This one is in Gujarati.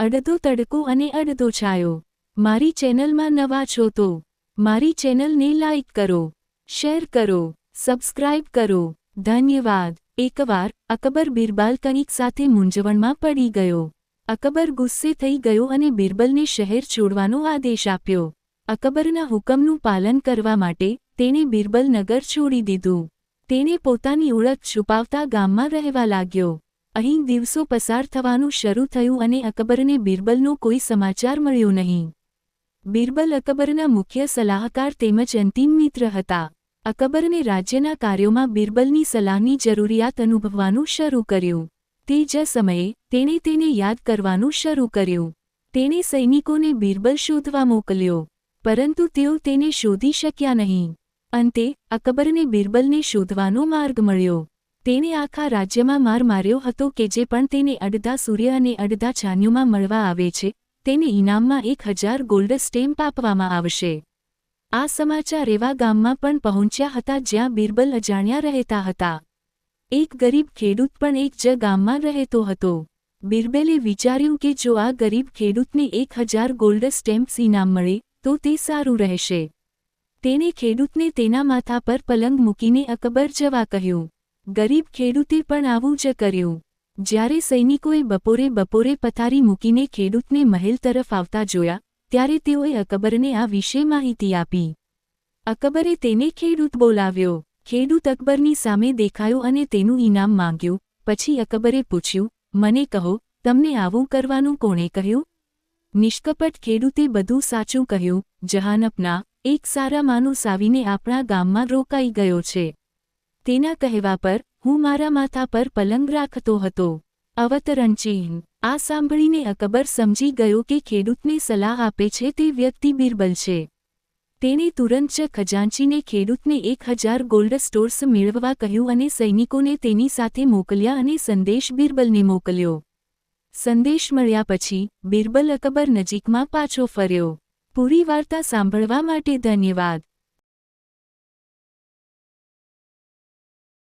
અડધો તડકો અને અડધો છાયો। મારી ચેનલમાં નવા છો તો મારી ચેનલને લાઇક કરો, શેર કરો, સબસ્ક્રાઇબ કરો। ધન્યવાદ। એકવાર અકબર બિરબલ કંઈક સાથે મૂંઝવણમાં પડી ગયો। અકબર ગુસ્સે થઈ ગયો અને બિરબલને શહેર છોડવાનો આદેશ આપ્યો। અકબરના હુકમનું પાલન કરવા માટે તેણે બિરબલ નગર છોડી દીધું। તેણે પોતાની ઓળખ છુપાવતા ગામમાં રહેવા લાગ્યો। અહીં દિવસો પસાર થવાનું શરૂ થયું અને અકબરને બિરબલનો કોઈ સમાચાર મળ્યો નહીં। બિરબલ અકબરના મુખ્ય સલાહકાર તેમજ અંતિમ મિત્ર હતા। અકબરને રાજ્યના કાર્યોમાં બિરબલની સલાહની જરૂરિયાત અનુભવવાનું શરૂ કર્યું। તે જ સમયે તેણે તેને યાદ કરવાનું શરૂ કર્યું। તેણે સૈનિકોને બિરબલ શોધવા મોકલ્યો, પરંતુ તેઓ તેને શોધી શક્યા નહીં। અંતે અકબરને બિરબલને શોધવાનો માર્ગ મળ્યો। તેણે આખા રાજ્યમાં માર માર્યો હતો કે જે પણ તેને અડધા સૂર્ય અને અડધા ચાંદમાં મળવા આવે છે તેને ઇનામમાં 1000 ગોલ્ડ સ્ટેમ્પ આપવામાં આવશે। આ સમાચાર એવા ગામમાં પણ પહોંચ્યા હતા જ્યાં બિરબલ અજાણ્યા રહેતા હતા। એક ગરીબ ખેડૂત પણ એક જ ગામમાં રહેતો હતો। બિરબલે વિચાર્યું કે જો આ ગરીબ ખેડૂતને 1000 ગોલ્ડ સ્ટેમ્પ્સ ઇનામ મળે તો તે સારું રહેશે। તેણે ખેડૂતને તેના માથા પર પલંગ મૂકીને અકબર જવા કહ્યું। ગરીબ ખેડૂતે પણ આવું જ કર્યું। જ્યારે સૈનિકોએ બપોરે પથારી મૂકીને ખેડૂતને મહેલ તરફ આવતા જોયા ત્યારે તેઓએ અકબરને આ વિશે માહિતી આપી। અકબરે તેને ખેડૂત બોલાવ્યો। ખેડૂત અકબરની સામે દેખાયો અને તેનું ઇનામ માંગ્યું। પછી અકબરે પૂછ્યું, મને કહો, તમને આવું કરવાનું કોણે કહ્યું? નિષ્કપટ ખેડૂતે બધું સાચું કહ્યું। જહાનપના એક સારા માણસ આવીને આપણા ગામમાં રોકાઈ ગયો છે। તેના કહેવા પર હું મારા માથા પર પલંગ રાખતો હતો। અવતરણ ચિહ્ન। આ સાંભળીને અકબર સમજી ગયો કે ખેડૂતને સલાહ આપે છે તે વ્યક્તિ બિરબલ છે। તેણે તુરંત જ ખજાનચીને ખેડૂતને 1000 ગોલ્ડ સ્ટોર્સ મેળવવા કહ્યું અને સૈનિકોને તેની સાથે મોકલ્યા અને સંદેશ બિરબલને મોકલ્યો। સંદેશ મળ્યા પછી બિરબલ અકબર નજીકમાં પાછો ફર્યો। પૂરી વાર્તા સાંભળવા માટે ધન્યવાદ।